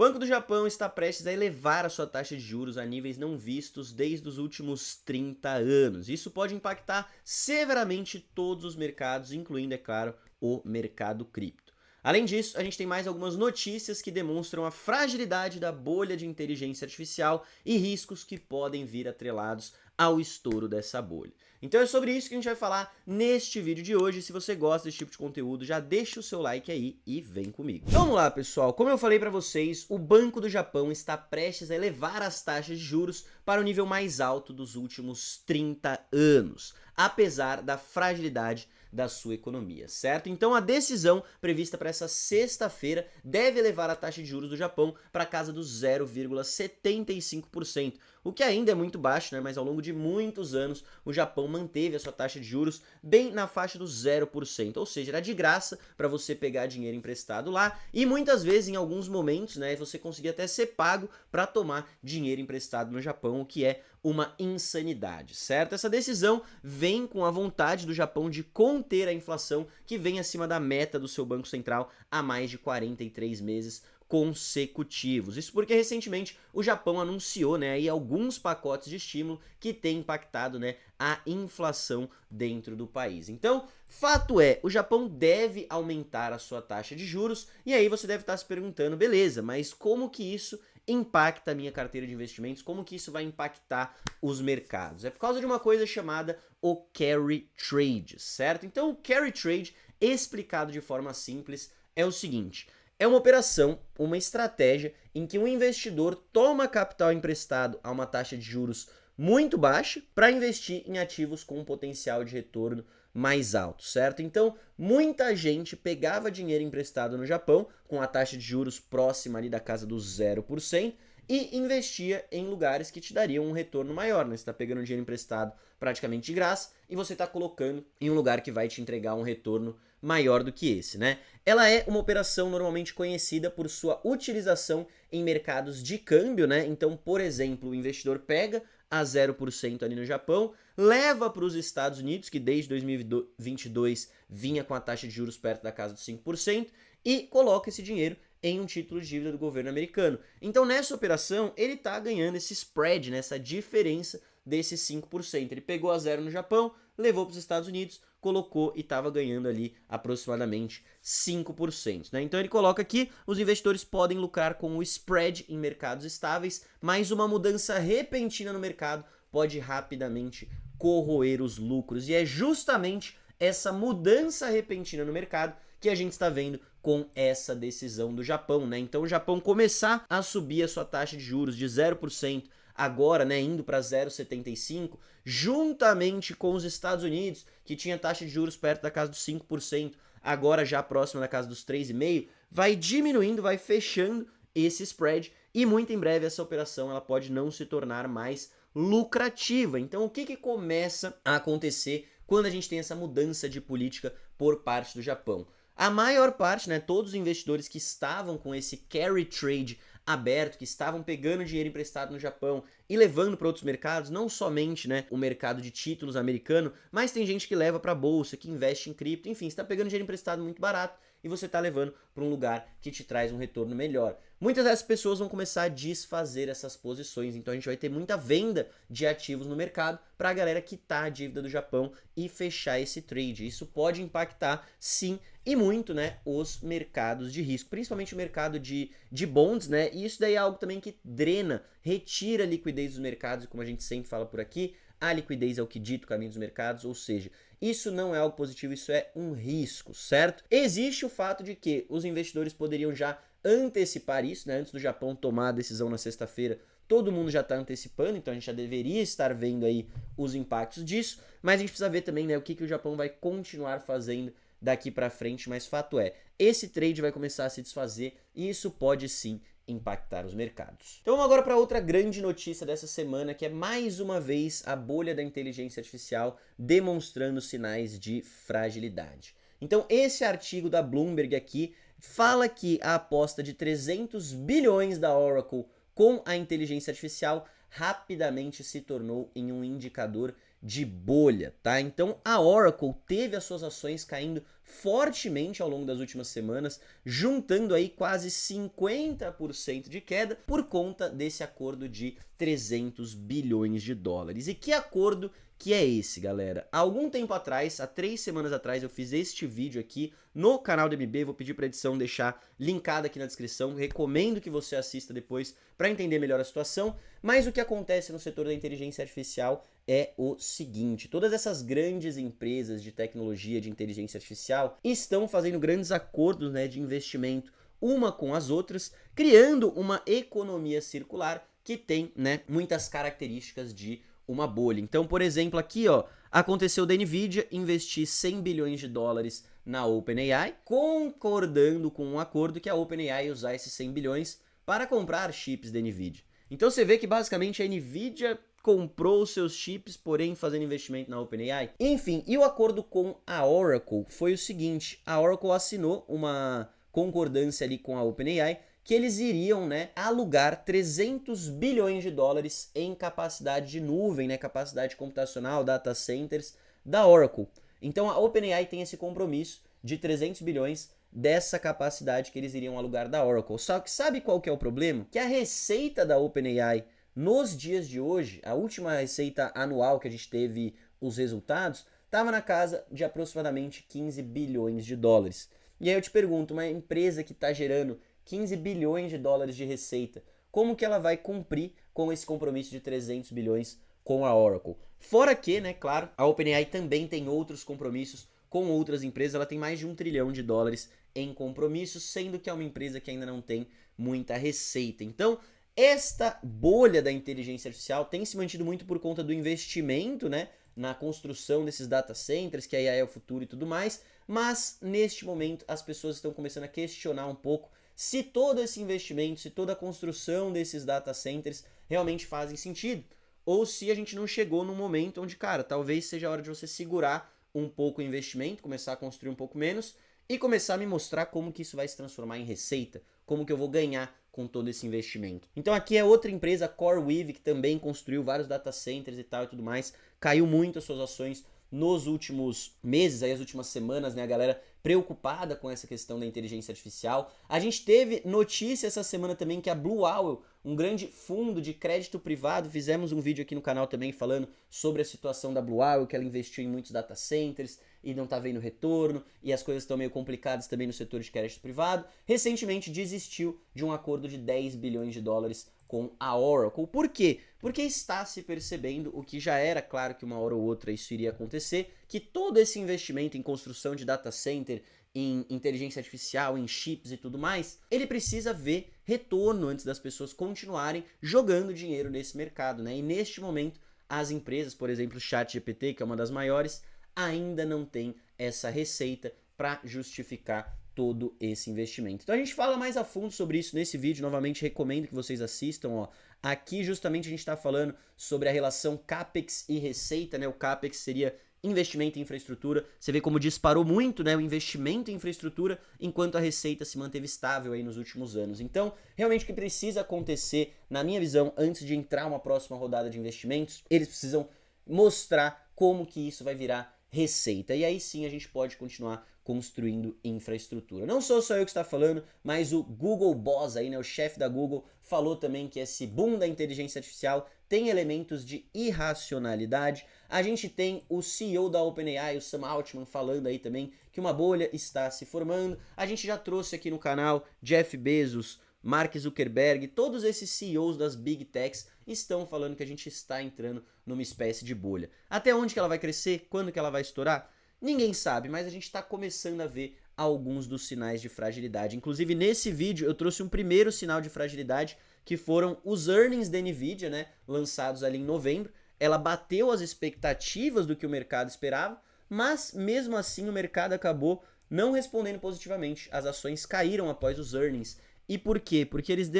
O Banco do Japão está prestes a elevar a sua taxa de juros a níveis não vistos desde os últimos 30 anos. Isso pode impactar severamente todos os mercados, incluindo, é claro, o mercado cripto. Além disso, a gente tem mais algumas notícias que demonstram a fragilidade da bolha de inteligência artificial e riscos que podem vir atrelados ao estouro dessa bolha. Então é sobre isso que a gente vai falar neste vídeo de hoje. Se você gosta desse tipo de conteúdo, já deixa o seu like aí e vem comigo. Então vamos lá, pessoal. Como eu falei para vocês, o Banco do Japão está prestes a elevar as taxas de juros para o nível mais alto dos últimos 30 anos, apesar da fragilidade da sua economia, certo? Então a decisão prevista para essa sexta-feira deve elevar a taxa de juros do Japão para a casa dos 0,75%, o que ainda é muito baixo, né? Mas ao longo de muitos anos o Japão manteve a sua taxa de juros bem na faixa dos 0%, ou seja, era de graça para você pegar dinheiro emprestado lá e muitas vezes em alguns momentos, né, você conseguia até ser pago para tomar dinheiro emprestado no Japão, o que é uma insanidade, certo? Essa decisão vem com a vontade do Japão de conter a inflação que vem acima da meta do seu Banco Central há mais de 43 meses consecutivos. Isso porque recentemente o Japão anunciou, né, aí alguns pacotes de estímulo que têm impactado, né, a inflação dentro do país. Então, fato é, o Japão deve aumentar a sua taxa de juros e aí você deve estar se perguntando, beleza, mas como que isso impacta a minha carteira de investimentos, como que isso vai impactar os mercados? É por causa de uma coisa chamada o carry trade, certo? Então o carry trade, explicado de forma simples, é o seguinte: é uma operação, uma estratégia em que um investidor toma capital emprestado a uma taxa de juros muito baixa para investir em ativos com um potencial de retorno mais alto, certo? Então, muita gente pegava dinheiro emprestado no Japão com a taxa de juros próxima ali da casa dos 0% e investia em lugares que te dariam um retorno maior, né? Você está pegando dinheiro emprestado praticamente de graça e você está colocando em um lugar que vai te entregar um retorno maior do que esse, né? Ela é uma operação normalmente conhecida por sua utilização em mercados de câmbio, né? Então, por exemplo, o investidor pega a 0% ali no Japão, leva para os Estados Unidos, que desde 2022 vinha com a taxa de juros perto da casa dos 5%, e coloca esse dinheiro em um título de dívida do governo americano. Então, nessa operação, ele está ganhando esse spread, né, essa diferença desses 5%. Ele pegou a zero no Japão, levou para os Estados Unidos, colocou e estava ganhando ali aproximadamente 5%. Né? Então ele coloca aqui, os investidores podem lucrar com o spread em mercados estáveis, mas uma mudança repentina no mercado pode rapidamente corroer os lucros. E é justamente essa mudança repentina no mercado que a gente está vendo com essa decisão do Japão, né? Então o Japão começar a subir a sua taxa de juros de 0%, agora, né, indo para 0,75, juntamente com os Estados Unidos, que tinha taxa de juros perto da casa dos 5%, agora já próxima da casa dos 3,5%, vai diminuindo, vai fechando esse spread e muito em breve essa operação ela pode não se tornar mais lucrativa. Então o que começa a acontecer quando a gente tem essa mudança de política por parte do Japão? A maior parte, né, todos os investidores que estavam com esse carry trade aberto, que estavam pegando dinheiro emprestado no Japão e levando para outros mercados, não somente, né, o mercado de títulos americano, mas tem gente que leva para a bolsa, que investe em cripto, enfim, você está pegando dinheiro emprestado muito barato e você está levando para um lugar que te traz um retorno melhor. Muitas dessas pessoas vão começar a desfazer essas posições, então a gente vai ter muita venda de ativos no mercado para a galera quitar a dívida do Japão e fechar esse trade. Isso pode impactar, sim, e muito, né, os mercados de risco, principalmente o mercado de bonds, né, e isso daí é algo também que drena, retira a liquidez dos mercados, e como a gente sempre fala por aqui, a liquidez é o que dita o caminho dos mercados, ou seja, isso não é algo positivo, isso é um risco, certo? Existe o fato de que os investidores poderiam já antecipar isso, né, antes do Japão tomar a decisão na sexta-feira, todo mundo já está antecipando, então a gente já deveria estar vendo aí os impactos disso, mas a gente precisa ver também, né, o que o Japão vai continuar fazendo daqui para frente, mas fato é, esse trade vai começar a se desfazer e isso pode sim impactar os mercados. Então vamos agora para outra grande notícia dessa semana, que é mais uma vez a bolha da inteligência artificial demonstrando sinais de fragilidade. Então esse artigo da Bloomberg aqui fala que a aposta de 300 bilhões da Oracle com a inteligência artificial rapidamente se tornou em um indicador de bolha, tá? Então a Oracle teve as suas ações caindo fortemente ao longo das últimas semanas, juntando aí quase 50% de queda por conta desse acordo de 300 bilhões de dólares. E que acordo que é esse, galera? Há algum tempo atrás, há 3 semanas atrás, eu fiz este vídeo aqui no canal do MB, vou pedir para a edição deixar linkado aqui na descrição, recomendo que você assista depois para entender melhor a situação, mas o que acontece no setor da inteligência artificial é o seguinte: todas essas grandes empresas de tecnologia de inteligência artificial estão fazendo grandes acordos, né, de investimento uma com as outras, criando uma economia circular que tem, né, muitas características de uma bolha. Então, por exemplo, aqui, ó, aconteceu da Nvidia investir 100 bilhões de dólares na OpenAI, concordando com um acordo que a OpenAI ia usar esses 100 bilhões para comprar chips da Nvidia. Então você vê que basicamente a Nvidia comprou os seus chips, porém fazendo investimento na OpenAI. Enfim, e o acordo com a Oracle foi o seguinte: a Oracle assinou uma concordância ali com a OpenAI que eles iriam, né, alugar 300 bilhões de dólares em capacidade de nuvem, né, capacidade computacional, data centers da Oracle. Então a OpenAI tem esse compromisso de 300 bilhões dessa capacidade que eles iriam alugar da Oracle. Só que sabe qual que é o problema? Que a receita da OpenAI nos dias de hoje, a última receita anual que a gente teve os resultados, estava na casa de aproximadamente 15 bilhões de dólares. E aí eu te pergunto, uma empresa que está gerando 15 bilhões de dólares de receita, como que ela vai cumprir com esse compromisso de 300 bilhões com a Oracle? Fora que, né, claro, a OpenAI também tem outros compromissos com outras empresas, ela tem mais de 1 trilhão de dólares em compromissos, sendo que é uma empresa que ainda não tem muita receita. Então, esta bolha da inteligência artificial tem se mantido muito por conta do investimento, né, na construção desses data centers, que a AI é o futuro e tudo mais, mas neste momento as pessoas estão começando a questionar um pouco se todo esse investimento, se toda a construção desses data centers realmente fazem sentido, ou se a gente não chegou num momento onde, cara, talvez seja a hora de você segurar um pouco o investimento, começar a construir um pouco menos e começar a me mostrar como que isso vai se transformar em receita, como que eu vou ganhar com todo esse investimento. Então aqui é outra empresa, a CoreWeave, que também construiu vários data centers e tal e tudo mais, caiu muito as suas ações nos últimos meses, aí as últimas semanas, né, a galera preocupada com essa questão da inteligência artificial. A gente teve notícia essa semana também que a Blue Owl, um grande fundo de crédito privado, fizemos um vídeo aqui no canal também falando sobre a situação da Blue Owl, que ela investiu em muitos data centers e não tá vendo retorno, e as coisas estão meio complicadas também no setor de crédito privado. Recentemente desistiu de um acordo de 10 bilhões de dólares com a Oracle. Por quê? Porque está se percebendo, o que já era claro que uma hora ou outra isso iria acontecer, que todo esse investimento em construção de data center, em inteligência artificial, em chips e tudo mais, ele precisa ver retorno antes das pessoas continuarem jogando dinheiro nesse mercado, né? E neste momento, as empresas, por exemplo, o ChatGPT, que é uma das maiores, ainda não tem essa receita para justificar todo esse investimento. Então a gente fala mais a fundo sobre isso nesse vídeo, novamente recomendo que vocês assistam, ó. Aqui justamente a gente está falando sobre a relação CAPEX e receita, né? O CAPEX seria investimento em infraestrutura. Você vê como disparou muito, né, o investimento em infraestrutura, enquanto a receita se manteve estável aí nos últimos anos. Então, realmente o que precisa acontecer, na minha visão, antes de entrar uma próxima rodada de investimentos, eles precisam mostrar como que isso vai virar receita. E aí sim a gente pode continuar construindo infraestrutura. Não sou só eu que está falando, mas o Google Boss aí, né, o chefe da Google, falou também que esse boom da inteligência artificial tem elementos de irracionalidade. A gente tem o CEO da OpenAI, o Sam Altman, falando aí também que uma bolha está se formando. A gente já trouxe aqui no canal Jeff Bezos, Mark Zuckerberg, todos esses CEOs das Big Techs estão falando que a gente está entrando numa espécie de bolha. Até onde que ela vai crescer? Quando que ela vai estourar? Ninguém sabe, mas a gente está começando a ver alguns dos sinais de fragilidade. Inclusive, nesse vídeo, eu trouxe um primeiro sinal de fragilidade, que foram os earnings da Nvidia, né, lançados ali em novembro. Ela bateu as expectativas do que o mercado esperava, mas mesmo assim o mercado acabou não respondendo positivamente. As ações caíram após os earnings. E por quê? Porque eles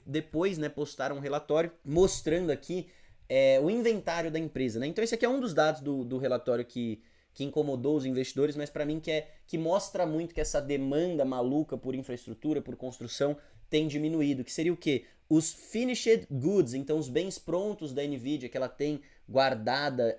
depois, né, postaram um relatório mostrando aqui o inventário da empresa, né? Então esse aqui é um dos dados do relatório que incomodou os investidores, mas para mim que mostra muito que essa demanda maluca por infraestrutura, por construção, tem diminuído. Que seria o quê? Os finished goods, então os bens prontos da Nvidia, que ela tem guardada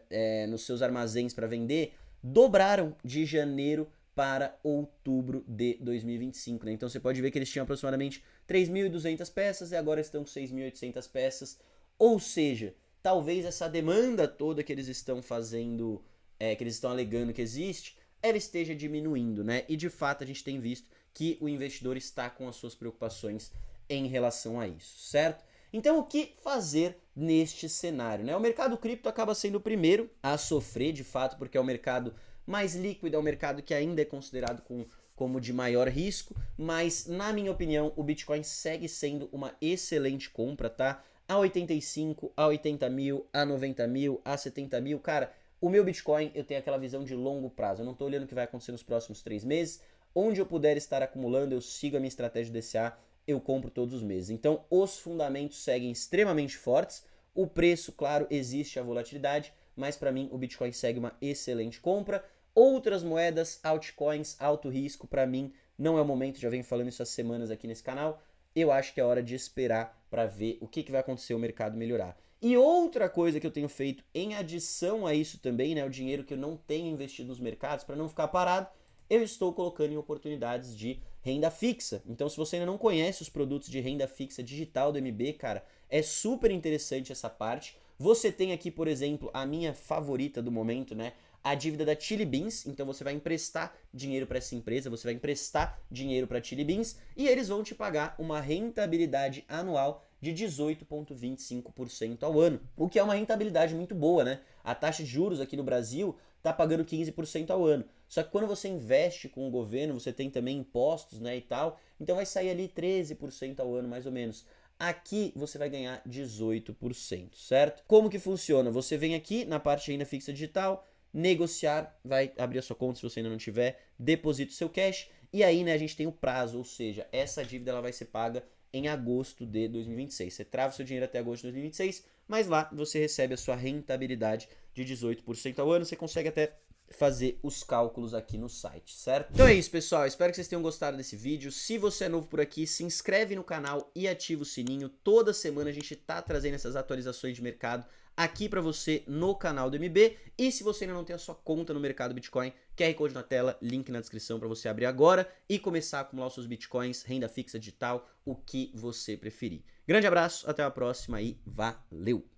nos seus armazéns para vender, dobraram de janeiro para outubro de 2025, né? Então você pode ver que eles tinham aproximadamente 3.200 peças e agora estão com 6.800 peças. Ou seja, talvez essa demanda toda que eles estão fazendo, que eles estão alegando que existe, ela esteja diminuindo, né? E de fato a gente tem visto que o investidor está com as suas preocupações em relação a isso, certo? Então o que fazer neste cenário, né? O mercado cripto acaba sendo o primeiro a sofrer, de fato, porque é o mercado mais líquido, é um mercado que ainda é considerado como de maior risco, mas na minha opinião o Bitcoin segue sendo uma excelente compra, tá? A 85, a 80 mil, a 90 mil, a 70 mil, cara, o meu Bitcoin eu tenho aquela visão de longo prazo, eu não tô olhando o que vai acontecer nos próximos 3 meses, onde eu puder estar acumulando, eu sigo a minha estratégia de DCA, eu compro todos os meses. Então os fundamentos seguem extremamente fortes, o preço, claro, existe a volatilidade, mas para mim o Bitcoin segue uma excelente compra. Outras moedas, altcoins, alto risco, para mim não é o momento, já venho falando isso há semanas aqui nesse canal. Eu acho que é hora de esperar para ver o que vai acontecer o mercado melhorar. E outra coisa que eu tenho feito em adição a isso também, né, o dinheiro que eu não tenho investido nos mercados para não ficar parado, eu estou colocando em oportunidades de renda fixa. Então, se você ainda não conhece os produtos de renda fixa digital do MB, cara, é super interessante essa parte. Você tem aqui, por exemplo, a minha favorita do momento, né? A dívida da Chili Beans, então você vai emprestar dinheiro para essa empresa, você vai emprestar dinheiro para a Chili Beans e eles vão te pagar uma rentabilidade anual de 18,25% ao ano, o que é uma rentabilidade muito boa, né? A taxa de juros aqui no Brasil está pagando 15% ao ano. Só que quando você investe com o governo, você tem também impostos, né, e tal, então vai sair ali 13% ao ano, mais ou menos. Aqui você vai ganhar 18%, certo? Como que funciona? Você vem aqui na parte de renda fixa digital, negociar, vai abrir a sua conta se você ainda não tiver, deposita o seu cash e aí, né, a gente tem o prazo, ou seja, essa dívida ela vai ser paga em agosto de 2026. Você trava o seu dinheiro até agosto de 2026, mas lá você recebe a sua rentabilidade de 18% ao ano, você consegue até fazer os cálculos aqui no site, certo? Então é isso, pessoal, espero que vocês tenham gostado desse vídeo. Se você é novo por aqui, se inscreve no canal e ativa o sininho. Toda semana a gente tá trazendo essas atualizações de mercado aqui para você no canal do MB. E se você ainda não tem a sua conta no mercado Bitcoin, QR Code na tela, link na descrição para você abrir agora e começar a acumular os seus Bitcoins, renda fixa digital, o que você preferir. Grande abraço, até a próxima e valeu!